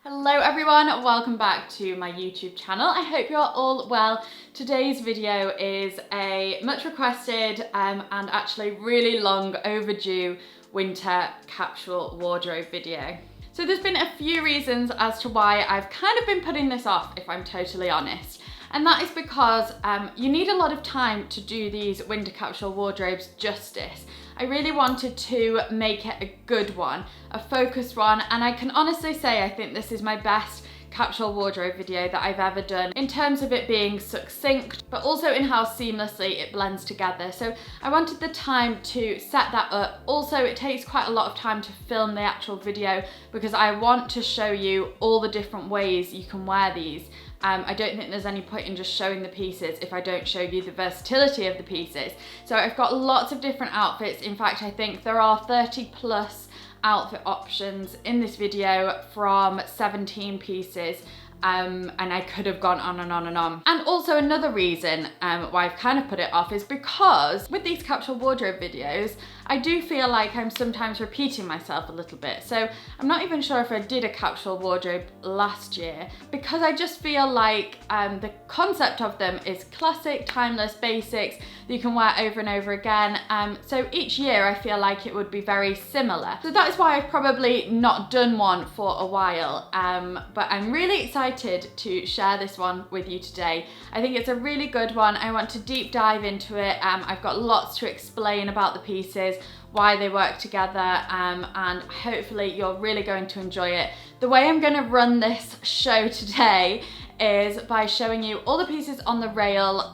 Hello everyone, welcome back to my YouTube channel. I hope you're all well. Today's video is a much requested and actually really long overdue winter capsule wardrobe video. So there's been a few reasons as to why I've kind of been putting this off, if I'm totally honest. And that is because you need a lot of time to do these winter capsule wardrobes justice. I really wanted to make it a good one, a focused one, and I can honestly say I think this is my best capsule wardrobe video that I've ever done in terms of it being succinct, but also in how seamlessly it blends together. So I wanted the time to set that up. Also, it takes quite a lot of time to film the actual video because I want to show you all the different ways you can wear these. I don't think there's any point in just showing the pieces if I don't show you the versatility of the pieces. So I've got lots of different outfits. In fact, I think there are 30 plus outfit options in this video from 17 pieces. And I could have gone on and on and on. And also another reason why I've kind of put it off is because with these capsule wardrobe videos, I do feel like I'm sometimes repeating myself a little bit. So I'm not even sure if I did a capsule wardrobe last year because I just feel like the concept of them is classic, timeless basics that you can wear over and over again. So each year I feel like it would be very similar. So that is why I've probably not done one for a while. But I'm really excited to share this one with you today. I think it's a really good one. I want to deep dive into it. I've got lots to explain about the pieces, why they work together, and hopefully you're really going to enjoy it. The way I'm going to run this show today is by showing you all the pieces on the rail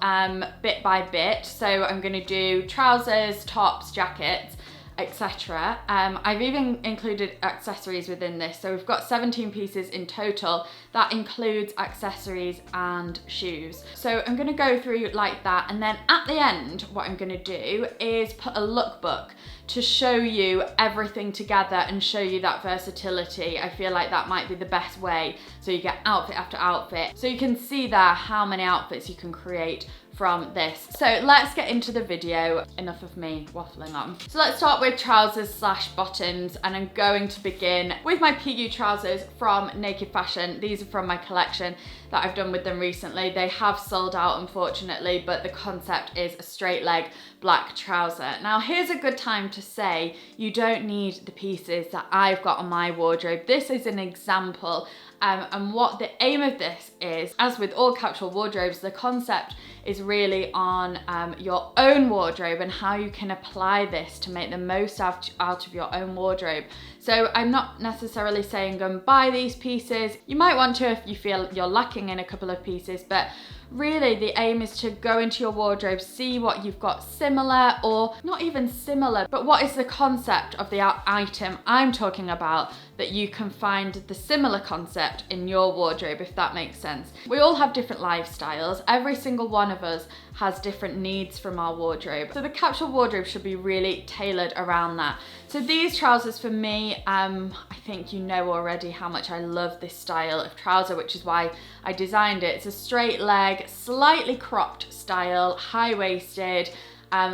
bit by bit. So I'm going to do trousers, tops, jackets, etc. I've even included accessories within this. So we've got 17 pieces in total. That includes accessories and shoes. So I'm gonna go through like that, and then at the end, what I'm gonna do is put a lookbook to show you everything together and show you that versatility. I feel like that might be the best way. So you get outfit after outfit. So you can see there how many outfits you can create from this. So let's get into the video. Enough of me waffling on. So let's start with trousers slash bottoms, and I'm going to begin with my PU trousers from Naked Fashion. These are from my collection that I've done with them recently. They have sold out, unfortunately, but the concept is a straight leg black trouser. Now here's a good time to say you don't need the pieces that I've got on my wardrobe. This is an example, and what the aim of this is, as with all capsule wardrobes, the concept is really on your own wardrobe and how you can apply this to make the most out of your own wardrobe. So I'm not necessarily saying go and buy these pieces. You might want to if you feel you're lacking in a couple of pieces, but really the aim is to go into your wardrobe, see what you've got similar, or not even similar, but what is the concept of the item I'm talking about that you can find the similar concept in your wardrobe, if that makes sense. We all have different lifestyles. Every single one of us has different needs from our wardrobe. So the capsule wardrobe should be really tailored around that. So these trousers for me, I think you know already how much I love this style of trouser, which is why I designed it. It's a straight leg, slightly cropped style, high-waisted,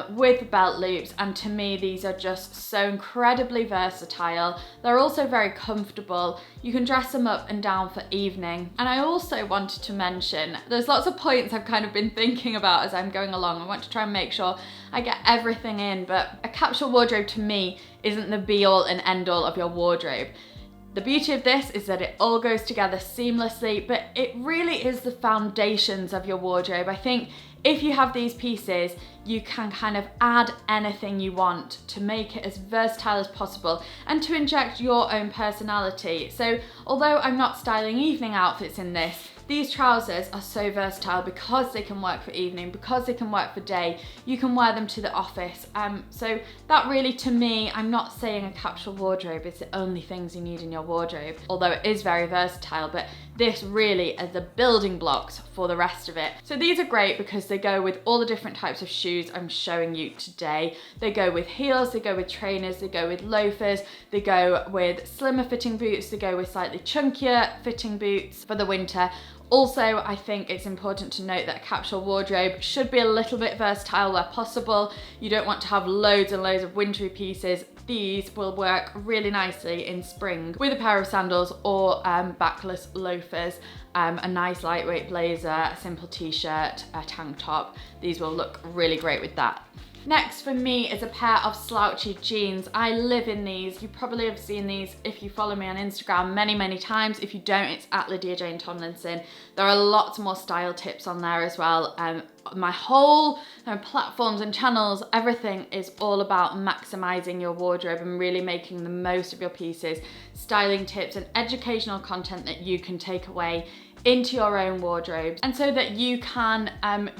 with belt loops, and to me these are just so incredibly versatile. They're also very comfortable. You can dress them up and down for evening. And I also wanted to mention, there's lots of points I've kind of been thinking about as I'm going along. I want to try and make sure I get everything in, but a capsule wardrobe to me isn't the be all and end all of your wardrobe. The beauty of this is that it all goes together seamlessly, but it really is the foundations of your wardrobe. I think if you have these pieces, you can kind of add anything you want to make it as versatile as possible and to inject your own personality. So although I'm not styling evening outfits in this, these trousers are so versatile because they can work for evening, because they can work for day. You can wear them to the office. So that really, to me, I'm not saying a capsule wardrobe is the only things you need in your wardrobe, although it is very versatile, but this really is the building blocks for the rest of it. So these are great because they go with all the different types of shoes I'm showing you today. They go with heels, they go with trainers, they go with loafers, they go with slimmer fitting boots, they go with slightly chunkier fitting boots for the winter. Also, I think it's important to note that a capsule wardrobe should be a little bit versatile where possible. You don't want to have loads and loads of wintry pieces these will work really nicely in spring with a pair of sandals or backless loafers, a nice lightweight blazer, a simple t-shirt, a tank top. These will look really great with that. Next for me is a pair of slouchy jeans. I live in these. You probably have seen these if you follow me on Instagram many times. If you don't, it's at Lydia Jane Tomlinson. There are lots more style tips on there as well. My whole platforms and channels, everything is all about maximizing your wardrobe and really making the most of your pieces, styling tips and educational content that you can take away into your own wardrobe, and so that you can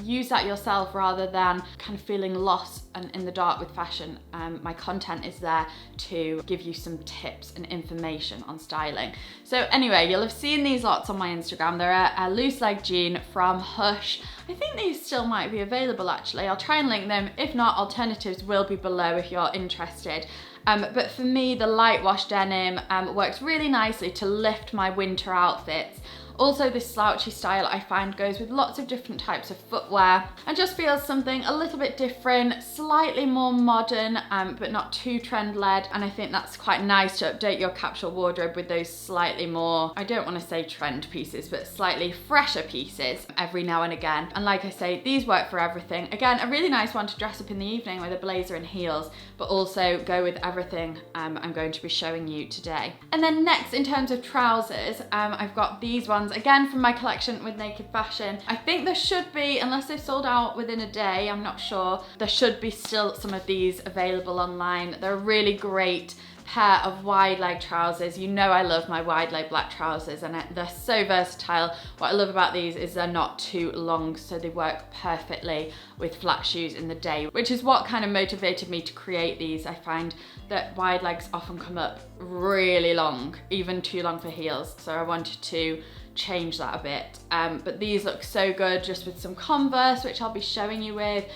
use that yourself rather than kind of feeling lost and in the dark with fashion. My content is there to give you some tips and information on styling. So anyway, you'll have seen these lots on my Instagram. They're a loose leg jean from Hush. I think these still might be available actually. I'll try and link them. If not, alternatives will be below if you're interested. But for me, the light wash denim works really nicely to lift my winter outfits. Also, this slouchy style I find goes with lots of different types of footwear and just feels something a little bit different, slightly more modern, but not too trend-led. And I think that's quite nice to update your capsule wardrobe with those slightly more, I don't want to say trend pieces, but slightly fresher pieces every now and again. And like I say, these work for everything. Again, a really nice one to dress up in the evening with a blazer and heels, but also go with everything I'm going to be showing you today. And then next, in terms of trousers, I've got these ones again from my collection with Naked Fashion. I think there should be, unless they've sold out within a day, I'm not sure, there should be still some of these available online. They're a really great pair of wide leg trousers. You know I love my wide leg black trousers and they're so versatile. What I love about these is they're not too long, so they work perfectly with flat shoes in the day, which is what kind of motivated me to create these. I find that wide legs often come up really long, even too long for heels, so I wanted to change that a bit. But these look so good just with some Converse, which I'll be showing you with,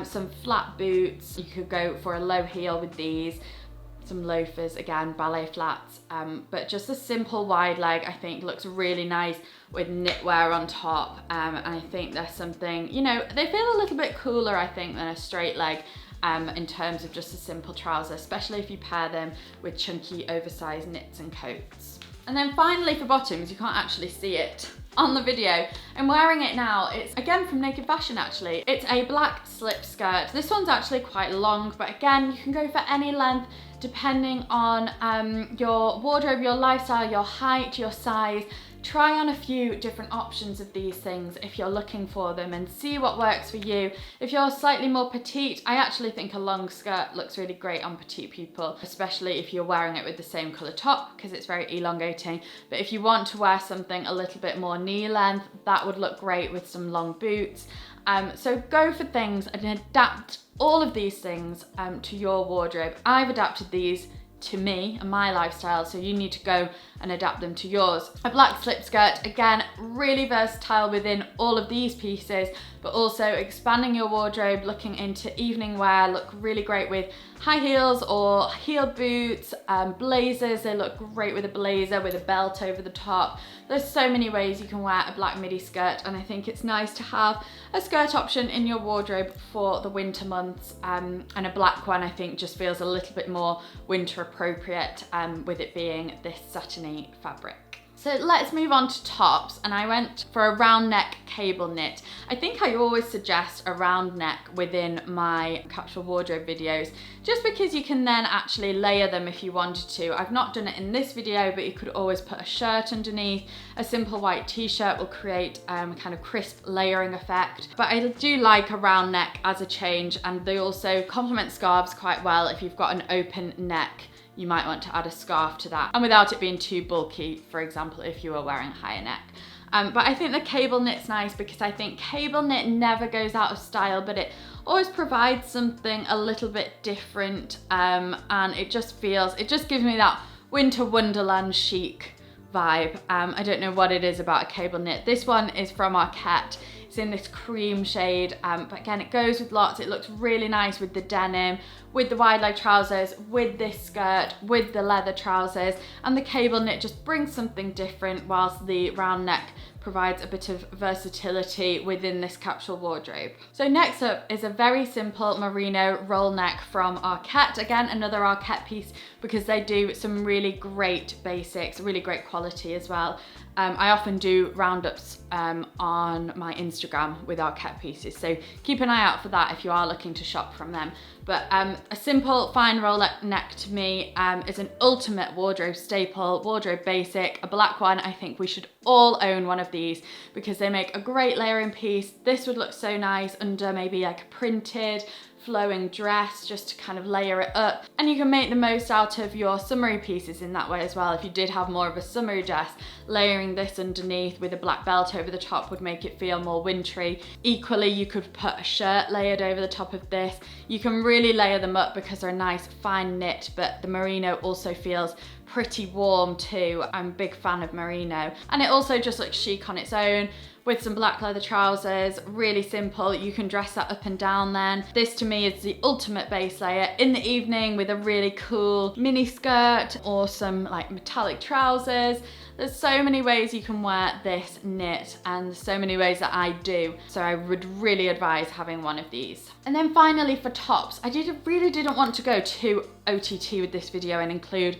some flat boots. You could go for a low heel with these, some loafers, again, ballet flats, but just a simple wide leg I think looks really nice with knitwear on top, and I think there's something, you know, they feel a little bit cooler I think than a straight leg in terms of just a simple trouser, especially if you pair them with chunky oversized knits and coats. And then finally for bottoms, you can't actually see it on the video. I'm wearing it now. It's again from Naked Fashion actually. It's a black slip skirt. This one's actually quite long, but again, you can go for any length depending on your wardrobe, your lifestyle, your height, your size. Try on a few different options of these things if you're looking for them and see what works for you. If you're slightly more petite, I actually think a long skirt looks really great on petite people, especially if you're wearing it with the same colour top because it's very elongating. But if you want to wear something a little bit more knee length, that would look great with some long boots. So go for things and adapt all of these things to your wardrobe. I've adapted these to me and my lifestyle, so you need to go and adapt them to yours. A black slip skirt, again, really versatile within all of these pieces, but also expanding your wardrobe, looking into evening wear, look really great with high heels or heel boots, blazers. They look great with a blazer with a belt over the top. There's so many ways you can wear a black midi skirt, and I think it's nice to have a skirt option in your wardrobe for the winter months, and a black one I think just feels a little bit more winter appropriate with it being this satiny fabric. So let's move on to tops, and I went for a round neck cable knit. I think I always suggest a round neck within my capsule wardrobe videos, just because you can then actually layer them if you wanted to. I've not done it in this video, but you could always put a shirt underneath. A simple white t-shirt will create kind of crisp layering effect. But I do like a round neck as a change, and they also complement scarves quite well. If you've got an open neck, you might want to add a scarf to that, and without it being too bulky, for example, if you are wearing a higher neck. But I think the cable knit's nice because I think cable knit never goes out of style, but it always provides something a little bit different, and it just gives me that winter wonderland chic vibe. I don't know what it is about a cable knit. This one is from Arket. It's in this cream shade, but again, it goes with lots. It looks really nice with the denim, with the wide leg trousers, with this skirt, with the leather trousers, and the cable knit just brings something different, whilst the round neck provides a bit of versatility within this capsule wardrobe. So next up is a very simple merino roll neck from Arket. Again, another Arket piece, because they do some really great basics, really great quality as well. I often do roundups on my Instagram with Arket pieces, so keep an eye out for that if you are looking to shop from them. But a simple fine roll neck to me is an ultimate wardrobe staple, wardrobe basic, a black one. I think we should all own one of these because they make a great layering piece. This would look so nice under maybe like a printed flowing dress, just to kind of layer it up. And you can make the most out of your summery pieces in that way as well. If you did have more of a summery dress, layering this underneath with a black belt over the top would make it feel more wintry. Equally, you could put a shirt layered over the top of this. You can really layer them up because they're nice fine knit, but the merino also feels pretty warm too. I'm a big fan of merino, and it also just looks chic on its own with some black leather trousers. Really simple. You can dress that up and down then. This to me is the ultimate base layer in the evening with a really cool mini skirt or some like metallic trousers. There's so many ways you can wear this knit, and so many ways that I do. So I would really advise having one of these. And then finally for tops, I really didn't want to go too OTT with this video and include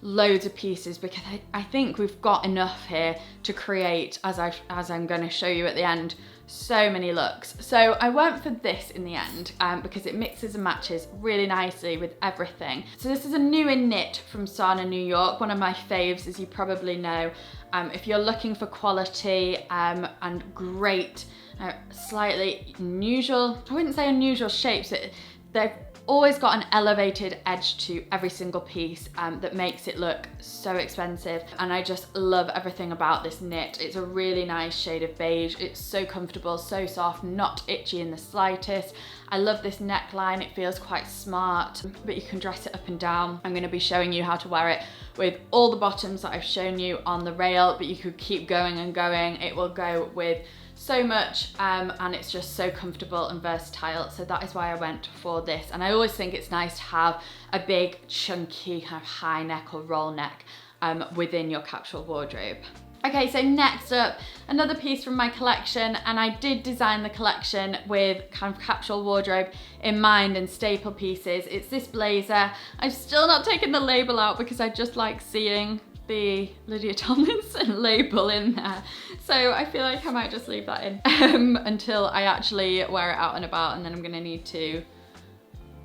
loads of pieces, because I think we've got enough here to create, as I'm going to show you at the end, so many looks. So I went for this in the end because it mixes and matches really nicely with everything. So this is a new in knit from Sana, New York, one of my faves, as you probably know. If you're looking for quality and great, slightly unusual, I wouldn't say unusual shapes, they've always got an elevated edge to every single piece that makes it look so expensive, and I just love everything about this knit. It's a really nice shade of beige. It's so comfortable, so soft, not itchy in the slightest. I love this neckline. It feels quite smart, but you can dress it up and down. I'm going to be showing you how to wear it with all the bottoms that I've shown you on the rail, but you could keep going and going. It will go with so much and it's just so comfortable and versatile. So that is why I went for this. And I always think it's nice to have a big chunky kind of high neck or roll neck within your capsule wardrobe. Okay, so next up, another piece from my collection, and I did design the collection with kind of capsule wardrobe in mind and staple pieces. It's this blazer. I've still not taken the label out because I just like seeing the Lydia Tomlinson label in there. So I feel like I might just leave that in until I actually wear it out and about, and then I'm gonna need to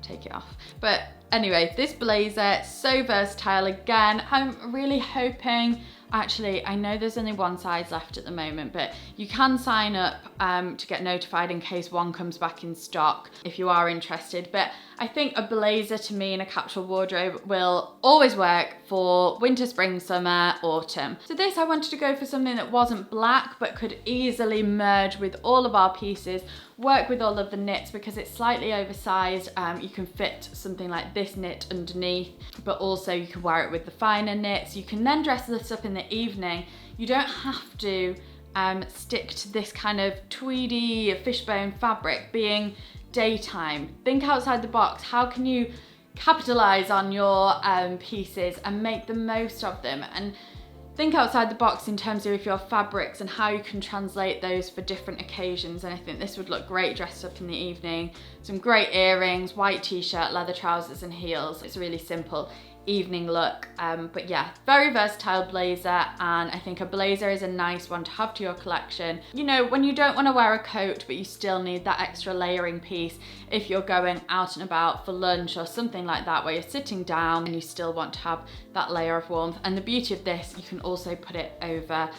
take it off. But anyway, this blazer, so versatile. Again, I'm really hoping, actually, I know there's only one size left at the moment, but you can sign up to get notified in case one comes back in stock if you are interested. But I think a blazer to me in a capsule wardrobe will always work for winter, spring, summer, autumn. So this, I wanted to go for something that wasn't black but could easily merge with all of our pieces, work with all of the knits because it's slightly oversized. You can fit something like this knit underneath, but also you can wear it with the finer knits. You can then dress this up in the evening. You don't have to stick to this kind of tweedy fishbone fabric being daytime. Think outside the box. How can you capitalize on your pieces and make the most of them? And think outside the box in terms of your fabrics and how you can translate those for different occasions. And I think this would look great dressed up in the evening. Some great earrings, white t-shirt, leather trousers and heels. It's a really simple evening look, but yeah, very versatile blazer, and I think a blazer is a nice one to have to your collection. You know, when you don't want to wear a coat but you still need that extra layering piece if you're going out and about for lunch or something like that, where you're sitting down and you still want to have that layer of warmth. And the beauty of this, you can also put it over,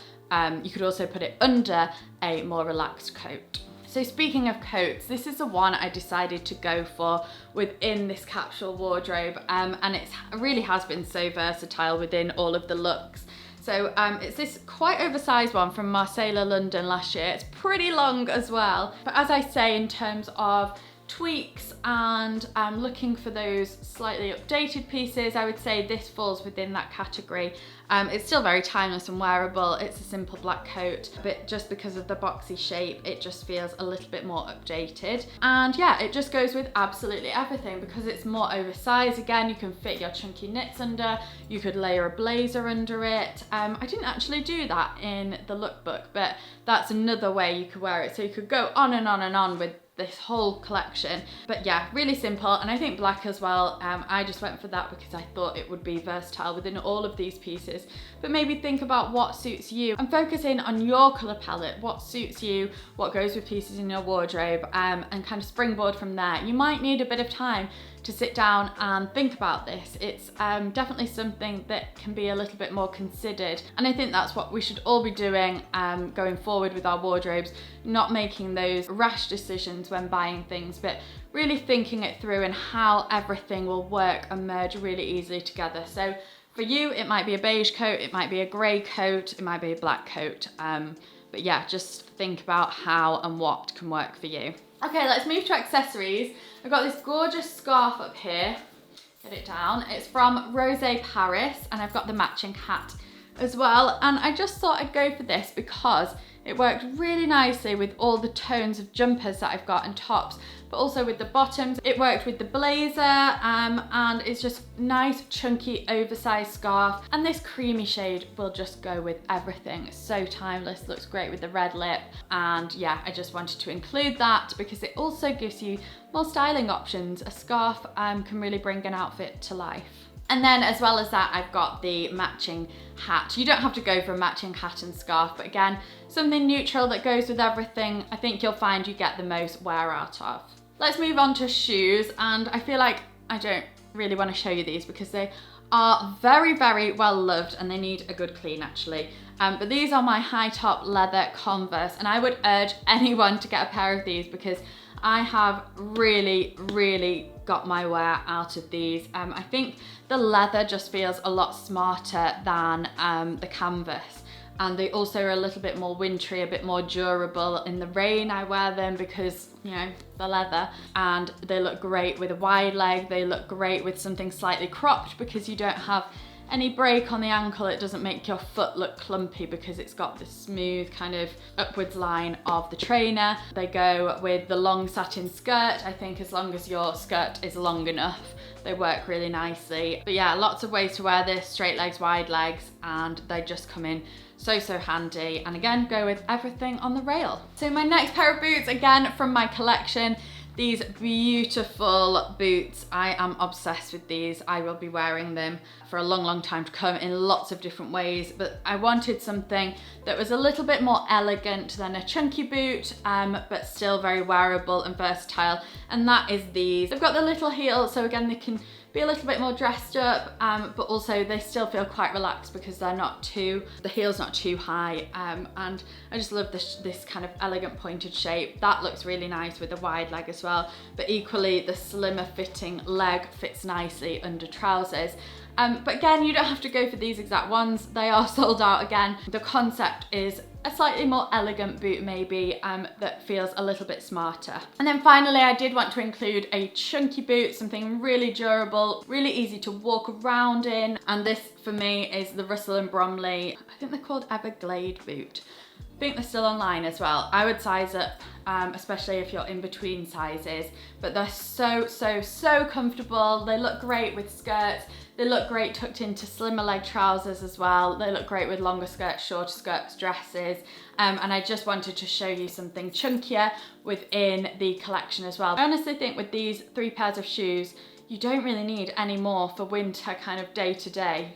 you could also put it under a more relaxed coat. So speaking of coats, this is the one I decided to go for within this capsule wardrobe, and it really has been so versatile within all of the looks. So it's this quite oversized one from Marseille, London last year. It's pretty long as well, but as I say, in terms of tweaks and looking for those slightly updated pieces, I would say this falls within that category. It's still very timeless and wearable. It's a simple black coat, but just because of the boxy shape, it just feels a little bit more updated. And yeah, it just goes with absolutely everything because it's more oversized. Again, you can fit your chunky knits under, you could layer a blazer under it. I didn't actually do that in the lookbook, but that's another way you could wear it. So you could go on and on and on with this whole collection. But yeah, really simple, and I think black as well. I just went for that because I thought it would be versatile within all of these pieces. But maybe think about what suits you and focus in on your colour palette, what suits you, what goes with pieces in your wardrobe, and kind of springboard from there. You might need a bit of time to sit down and think about this. It's definitely something that can be a little bit more considered, and I think that's what we should all be doing going forward with our wardrobes, not making those rash decisions when buying things, but really thinking it through and how everything will work and merge really easily together. So for you, it might be a beige coat, it might be a grey coat, it might be a black coat, but yeah, just think about how and what can work for you. Okay, let's move to accessories. I've got this gorgeous scarf up here. Get it down. It's from Rose Paris, and I've got the matching hat as well. And I just thought I'd go for this because it worked really nicely with all the tones of jumpers that I've got and tops, but also with the bottoms. It worked with the blazer, and it's just nice, chunky, oversized scarf. And this creamy shade will just go with everything. It's so timeless, looks great with the red lip. And yeah, I just wanted to include that because it also gives you more styling options. A scarf can really bring an outfit to life. And then as well as that, I've got the matching hat. You don't have to go for a matching hat and scarf, but again, something neutral that goes with everything, I think you'll find you get the most wear out of. Let's move on to shoes, and I feel like I don't really want to show you these because they are very, very well loved and they need a good clean actually. But these are my high top leather Converse, and I would urge anyone to get a pair of these because I have really, really got my wear out of these. I think the leather just feels a lot smarter than the canvas. And they also are a little bit more wintry, a bit more durable. In the rain, I wear them because, you know, the leather. And they look great with a wide leg. They look great with something slightly cropped because you don't have any break on the ankle. It doesn't make your foot look clumpy because it's got this smooth kind of upwards line of the trainer. They go with the long satin skirt. I think as long as your skirt is long enough, they work really nicely. But yeah, lots of ways to wear this, straight legs, wide legs, and they just come in so handy. And again, go with everything on the rail. So my next pair of boots, again from my collection, these beautiful boots. I am obsessed with these. I will be wearing them for a long time to come in lots of different ways, but I wanted something that was a little bit more elegant than a chunky boot, but still very wearable and versatile, and that is these. They've got the little heel, so again, they can be a little bit more dressed up, but also they still feel quite relaxed because they're not too, the heel's not too high, and I just love this kind of elegant pointed shape. That looks really nice with a wide leg as well, but equally the slimmer fitting leg fits nicely under trousers. But again, you don't have to go for these exact ones. They are sold out again. The concept is a slightly more elegant boot maybe, that feels a little bit smarter. And then finally, I did want to include a chunky boot, something really durable, really easy to walk around in. And this for me is the Russell and Bromley, I think they're called Everglade boot. I think they're still online as well. I would size up, especially if you're in between sizes, but they're so comfortable. They look great with skirts. They look great tucked into slimmer leg trousers as well. They look great with longer skirts, shorter skirts, dresses. And I just wanted to show you something chunkier within the collection as well. I honestly think with these 3 pairs of shoes, you don't really need any more for winter kind of day to day.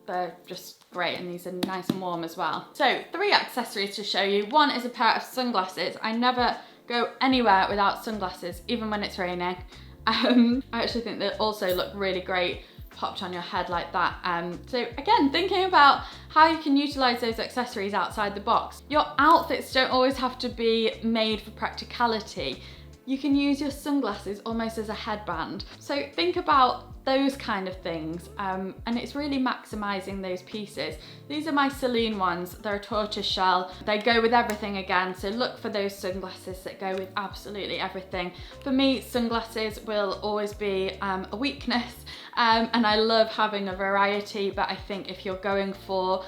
They're just great, and these are nice and warm as well. So 3 accessories to show you. One is a pair of sunglasses. I never go anywhere without sunglasses, even when it's raining. I actually think they also look really great popped on your head like that. So again, thinking about how you can utilize those accessories outside the box. Your outfits don't always have to be made for practicality. You can use your sunglasses almost as a headband. So think about those kind of things. And it's really maximizing those pieces. These are my Celine ones. They're a tortoise shell. They go with everything again, so look for those sunglasses that go with absolutely everything. For me, sunglasses will always be a weakness, and I love having a variety, but I think if you're going for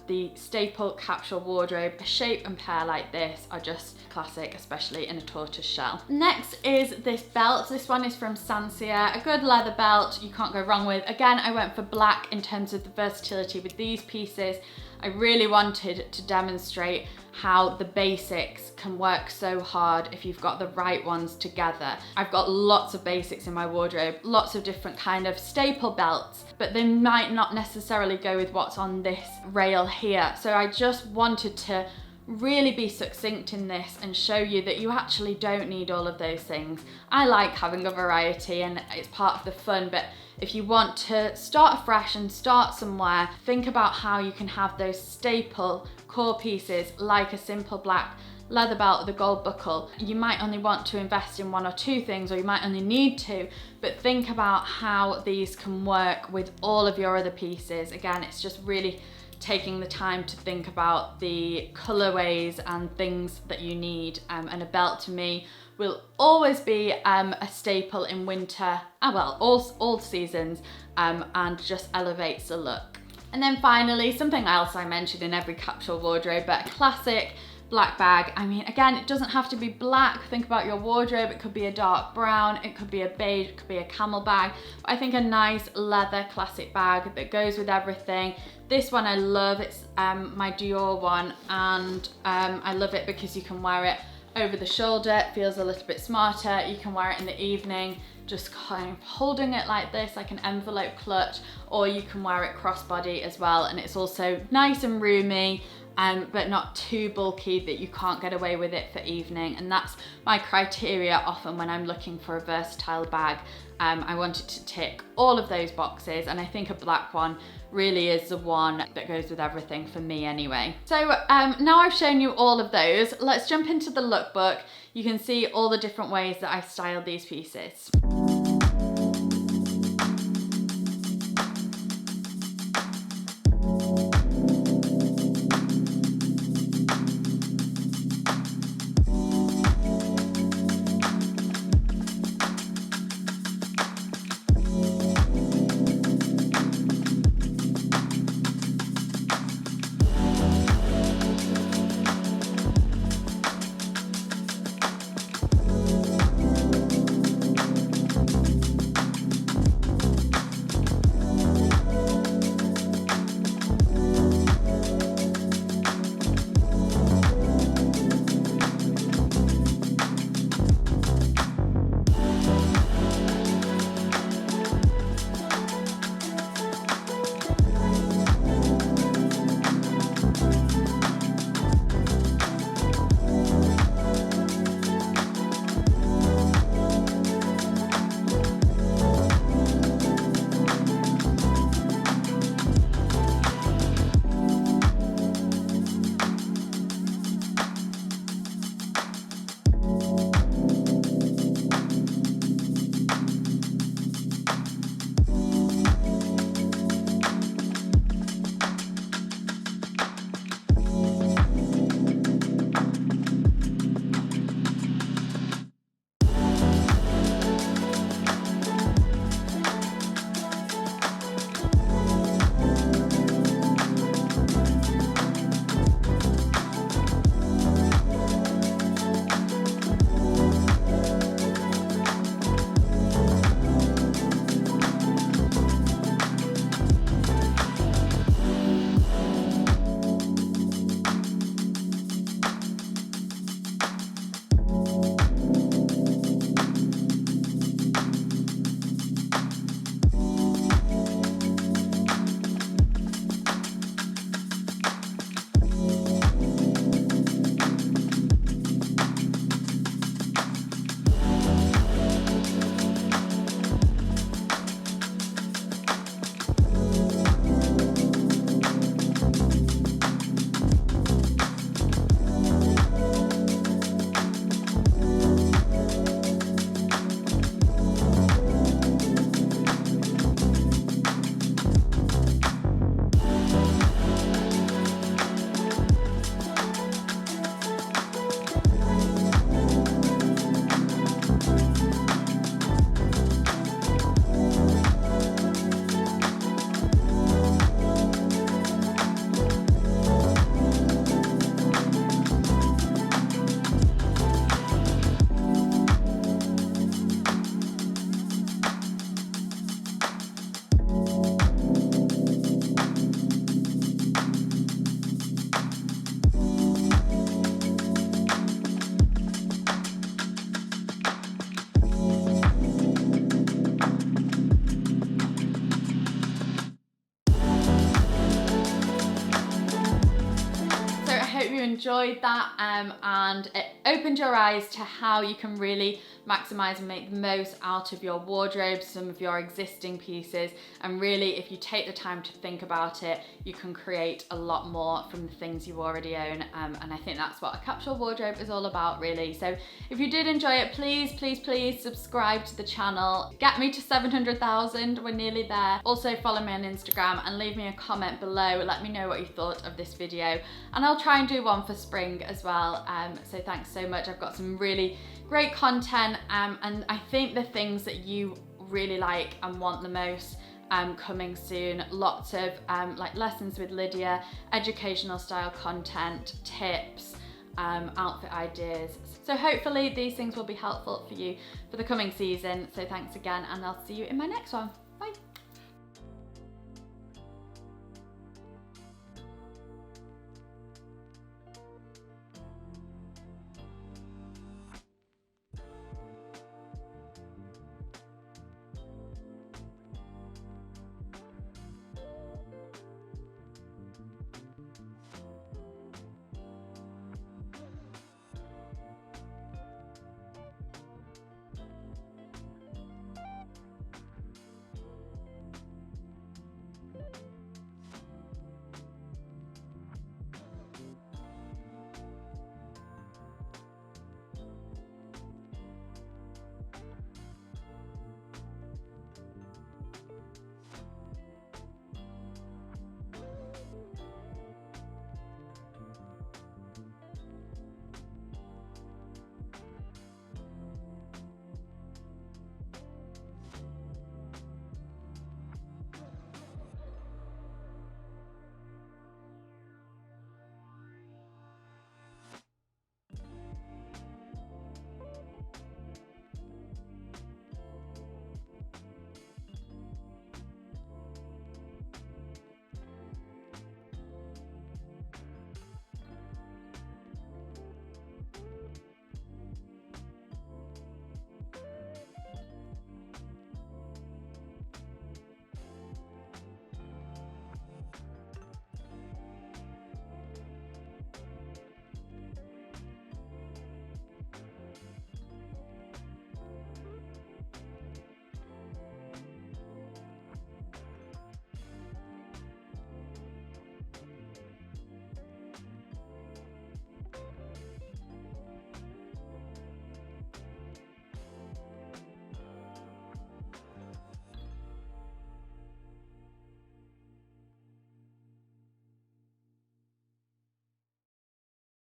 the staple capsule wardrobe, a shape and pair like this are just classic, especially in a tortoise shell. Next is this belt. This one is from Sansia, a good leather belt you can't go wrong with. Again, I went for black in terms of the versatility with these pieces. I really wanted to demonstrate how the basics can work so hard if you've got the right ones together. I've got lots of basics in my wardrobe, lots of different kind of staple belts, but they might not necessarily go with what's on this rail here. So I just wanted to really be succinct in this and show you that you actually don't need all of those things. I like having a variety and it's part of the fun, but if you want to start afresh and start somewhere, think about how you can have those staple core pieces like a simple black leather belt with a gold buckle. You might only want to invest in one or two things, or you might only need to, but think about how these can work with all of your other pieces. Again, it's just really taking the time to think about the colorways and things that you need, and a belt to me will always be a staple in winter, well, all seasons, and just elevates the look. And then finally, something else I mentioned in every capsule wardrobe, but a classic black bag. I mean, again, it doesn't have to be black. Think about your wardrobe. It could be a dark brown, it could be a beige, it could be a camel bag. But I think a nice leather classic bag that goes with everything. This one I love. It's my Dior one, and I love it because you can wear it over the shoulder. It feels a little bit smarter. You can wear it in the evening, just kind of holding it like this, like an envelope clutch, or you can wear it crossbody as well. And it's also nice and roomy, but not too bulky that you can't get away with it for evening. And that's my criteria often when I'm looking for a versatile bag. I wanted to tick all of those boxes, and I think a black one really is the one that goes with everything for me anyway. So now I've shown you all of those, let's jump into the lookbook. You can see all the different ways that I styled these pieces. enjoyed that and it opened your eyes to how you can really maximize and make the most out of your wardrobe, some of your existing pieces, and really if you take the time to think about it, you can create a lot more from the things you already own, and I think that's what a capsule wardrobe is all about, really. So if you did enjoy it, please subscribe to the channel. Get me to 700,000, we're nearly there. Also follow me on Instagram and leave me a comment below. Let me know what you thought of this video, and I'll try and do one for spring as well. So thanks so much. I've got some really great content, and I think the things that you really like and want the most coming soon. Lots of like lessons with Lydia, educational style content, tips, outfit ideas. So hopefully these things will be helpful for you for the coming season. So thanks again, and I'll see you in my next one.